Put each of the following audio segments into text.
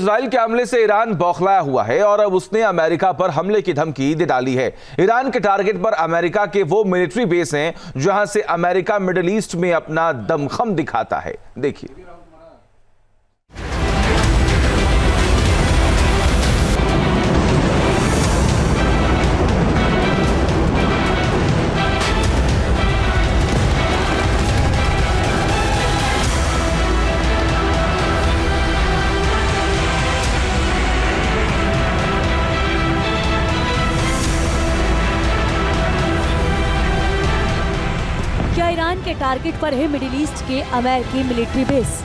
Israel के हमले से ईरान बौखलाया हुआ है और अब उसने अमेरिका पर हमले की धमकी दे डाली है। ईरान के टारगेट पर अमेरिका के वो मिलिट्री बेस हैं जहां से अमेरिका मिडिल ईस्ट में अपना दमखम दिखाता है। देखिए। क्या ईरान के टारगेट पर है मिडिल ईस्ट के अमेरिकी मिलिट्री बेस?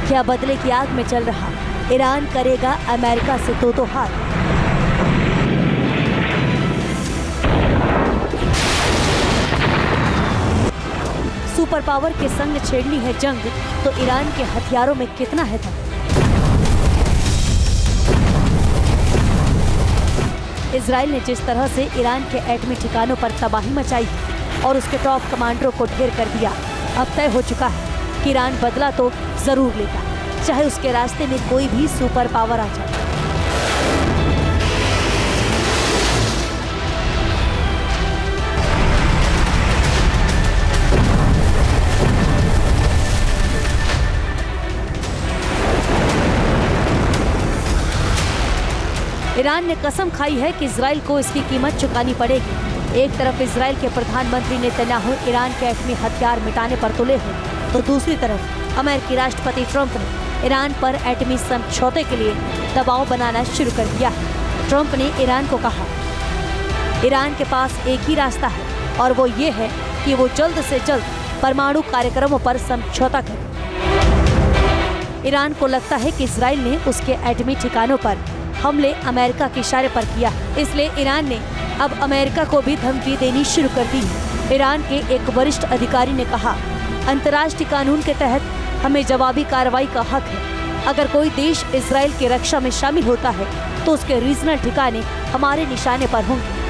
क्या बदले की आग में चल रहा ईरान करेगा अमेरिका से तो हाथ? सुपर पावर के संग छेड़नी है जंग तो ईरान के हथियारों में कितना है दम? इजराइल ने जिस तरह से ईरान के एटमी ठिकानों पर तबाही मचाई और उसके टॉप कमांडरों को ढेर कर दिया, अब तय हो चुका है कि ईरान बदला तो जरूर लेगा, चाहे उसके रास्ते में कोई भी सुपर पावर आ जाए। ईरान ने कसम खाई है कि इजराइल को इसकी कीमत चुकानी पड़ेगी। एक तरफ इजराइल के प्रधानमंत्री नेतन्याहू ईरान के एटमी हथियार मिटाने पर तुले हैं, तो दूसरी तरफ अमेरिकी राष्ट्रपति ट्रंप ने ईरान पर एटमी समझौते के लिए दबाव बनाना शुरू कर दिया है। ट्रंप ने ईरान को कहा, ईरान के पास एक ही रास्ता है और वो ये है कि वो जल्द से जल्द परमाणु कार्यक्रमों पर समझौता करे। ईरान को लगता है कि इजराइल ने उसके एटमी ठिकानों पर हमले अमेरिका के इशारे पर किया, इसलिए ईरान ने अब अमेरिका को भी धमकी देनी शुरू कर दी है। ईरान के एक वरिष्ठ अधिकारी ने कहा, अंतर्राष्ट्रीय कानून के तहत हमें जवाबी कार्रवाई का हक है। अगर कोई देश इजराइल की रक्षा में शामिल होता है तो उसके रीजनल ठिकाने हमारे निशाने पर होंगे।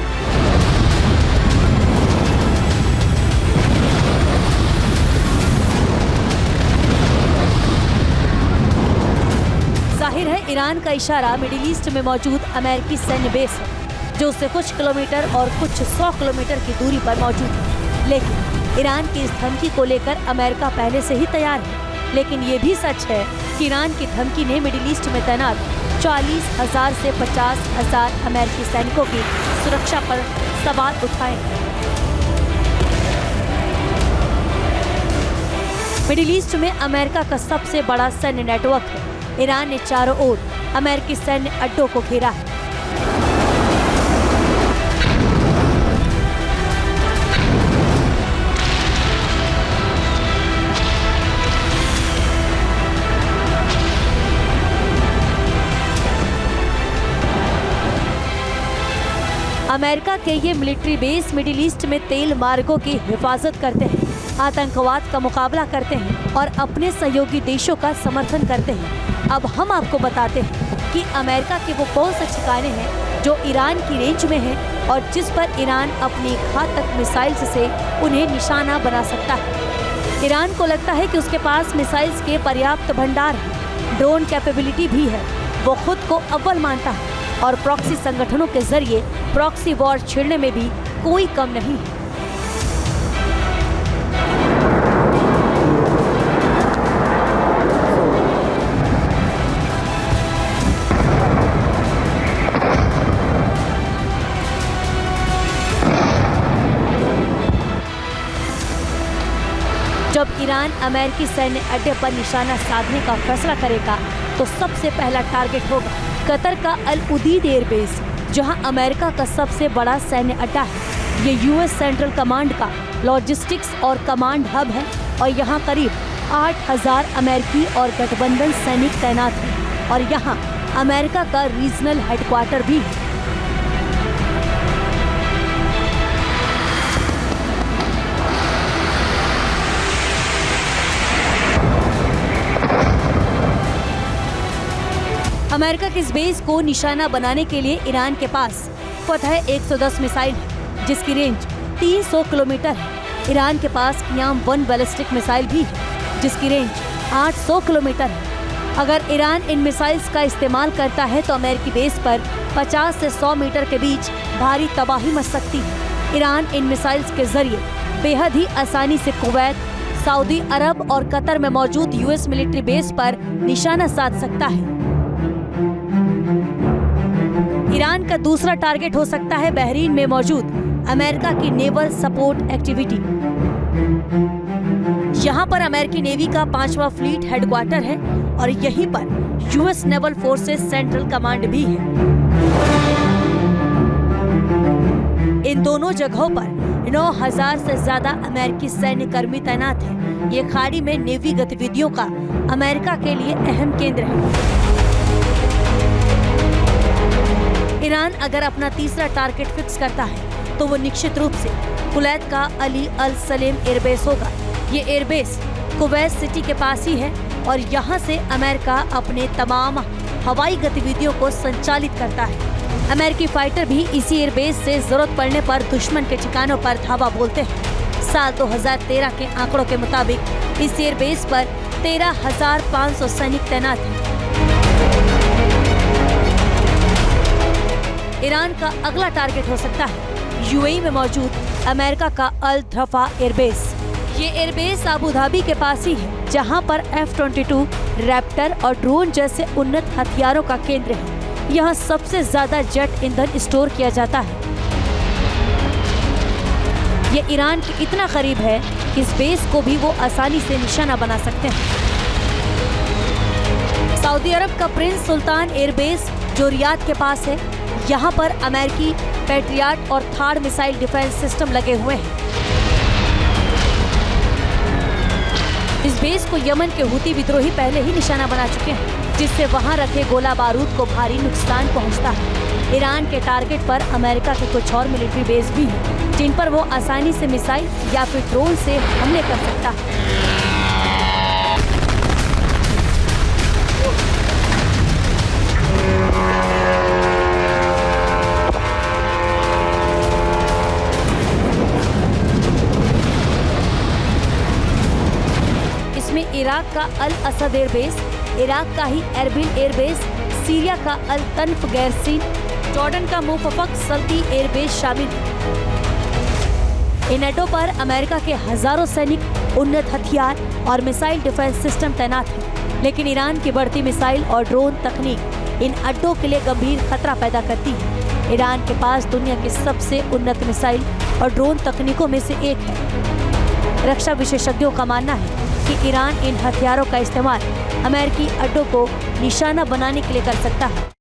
जाहिर है ईरान का इशारा मिडिल ईस्ट में मौजूद अमेरिकी सैन्य बेस है, जो उससे कुछ किलोमीटर और कुछ 100 किलोमीटर की दूरी पर मौजूद है। लेकिन ईरान की इस धमकी को लेकर अमेरिका पहले से ही तैयार है। लेकिन ये भी सच है कि ईरान की धमकी ने मिडिल ईस्ट में तैनात 40,000 से 50,000 अमेरिकी सैनिकों की सुरक्षा पर सवाल उठाए हैं। मिडिल ईस्ट में अमेरिका का सबसे बड़ा सैन्य नेटवर्क है। ईरान ने चारों ओर अमेरिकी सैन्य अड्डों को घेरा है। अमेरिका के ये मिलिट्री बेस मिडिल ईस्ट में तेल मार्गों की हिफाजत करते हैं, आतंकवाद का मुकाबला करते हैं और अपने सहयोगी देशों का समर्थन करते हैं। अब हम आपको बताते हैं कि अमेरिका के वो कौन से ठिकाने हैं जो ईरान की रेंज में हैं और जिस पर ईरान अपनी घातक मिसाइल्स से उन्हें निशाना बना सकता है। ईरान को लगता है कि उसके पास मिसाइल्स के पर्याप्त भंडार हैं, ड्रोन कैपेबिलिटी भी है। वो खुद को अव्वल मानता है और प्रॉक्सी संगठनों के जरिए प्रॉक्सी वॉर छेड़ने में भी कोई कम नहीं है। जब ईरान अमेरिकी सैन्य अड्डे पर निशाना साधने का फैसला करेगा तो सबसे पहला टारगेट होगा कतर का अल उदीद एयरबेस, जहां अमेरिका का सबसे बड़ा सैन्य अड्डा है। ये यूएस सेंट्रल कमांड का लॉजिस्टिक्स और कमांड हब है और यहाँ करीब 8,000 अमेरिकी और गठबंधन सैनिक तैनात हैं और यहाँ अमेरिका का रीजनल हेडक्वार्टर भी है। अमेरिका के इस बेस को निशाना बनाने के लिए ईरान के पास फतह 110 मिसाइल है, जिसकी रेंज 300 किलोमीटर है। ईरान के पास क़ियाम-1 बैलिस्टिक मिसाइल भी है, जिसकी रेंज 800 किलोमीटर है। अगर ईरान इन मिसाइल्स का इस्तेमाल करता है तो अमेरिकी बेस पर 50 से 100 मीटर के बीच भारी तबाही मच सकती है। ईरान इन मिसाइल्स के जरिए बेहद ही आसानी से कुवैत, सऊदी अरब और कतर में मौजूद यूएस मिलिट्री बेस पर निशाना साध सकता है। ईरान का दूसरा टारगेट हो सकता है बहरीन में मौजूद अमेरिका की नेवल सपोर्ट एक्टिविटी। यहाँ पर अमेरिकी नेवी का 5वां फ्लीट हेडक्वार्टर है और यहीं पर US naval forces central command भी है। इन दोनों जगहों पर 9000 से ज्यादा अमेरिकी सैन्य कर्मी तैनात हैं। ये खाड़ी में नेवी गतिविधियों का अमेरिका के लिए अहम केंद्र है। ईरान अगर अपना तीसरा टारगेट फिक्स करता है तो वो निश्चित रूप से कुवैत का अली अल सलेम एयरबेस होगा। ये एयरबेस कुवैत सिटी के पास ही है और यहाँ से अमेरिका अपने तमाम हवाई गतिविधियों को संचालित करता है। अमेरिकी फाइटर भी इसी एयरबेस से जरूरत पड़ने पर दुश्मन के ठिकानों पर धावा बोलते हैं। साल 2013 के आंकड़ों के मुताबिक इस एयरबेस पर 13,500 सैनिक तैनात हैं। ईरान का अगला टारगेट हो सकता है यूएई में मौजूद अमेरिका का अल ध्रफा एयरबेस। ये एयरबेस अबू धाबी के पास ही है, जहां पर F-22 रैप्टर और ड्रोन जैसे उन्नत हथियारों का केंद्र है। यहाँ सबसे ज्यादा जेट ईंधन स्टोर किया जाता है। ये ईरान के इतना करीब है कि इस बेस को भी वो आसानी से निशाना बना सकते हैं। सऊदी अरब का प्रिंस सुल्तान एयरबेस जो रियाद के पास है, यहाँ पर अमेरिकी पैट्रियट और थार्ड मिसाइल डिफेंस सिस्टम लगे हुए हैं। इस बेस को यमन के हुती विद्रोही पहले ही निशाना बना चुके हैं, जिससे वहां रखे गोला बारूद को भारी नुकसान पहुंचता है। ईरान के टारगेट पर अमेरिका के कुछ और मिलिट्री बेस भी हैं, जिन पर वो आसानी से मिसाइल या फिर ड्रोन से हमले कर सकता है। इराक का अल असद एयरबेस, इराक का ही एरबिल एयरबेस, सीरिया का अल तन्फ गैरसीन, जॉर्डन का मुफक्क सल्ती एयरबेस शामिल है। इन अड्डों पर अमेरिका के हजारों सैनिक, उन्नत हथियार और मिसाइल डिफेंस सिस्टम तैनात हैं। लेकिन ईरान की बढ़ती मिसाइल और ड्रोन तकनीक इन अड्डों के लिए गंभीर खतरा पैदा करती है। ईरान के पास दुनिया की सबसे उन्नत मिसाइल और ड्रोन तकनीकों में से एक है। रक्षा विशेषज्ञों का मानना है कि ईरान इन हथियारों का इस्तेमाल अमेरिकी अड्डों को निशाना बनाने के लिए कर सकता है।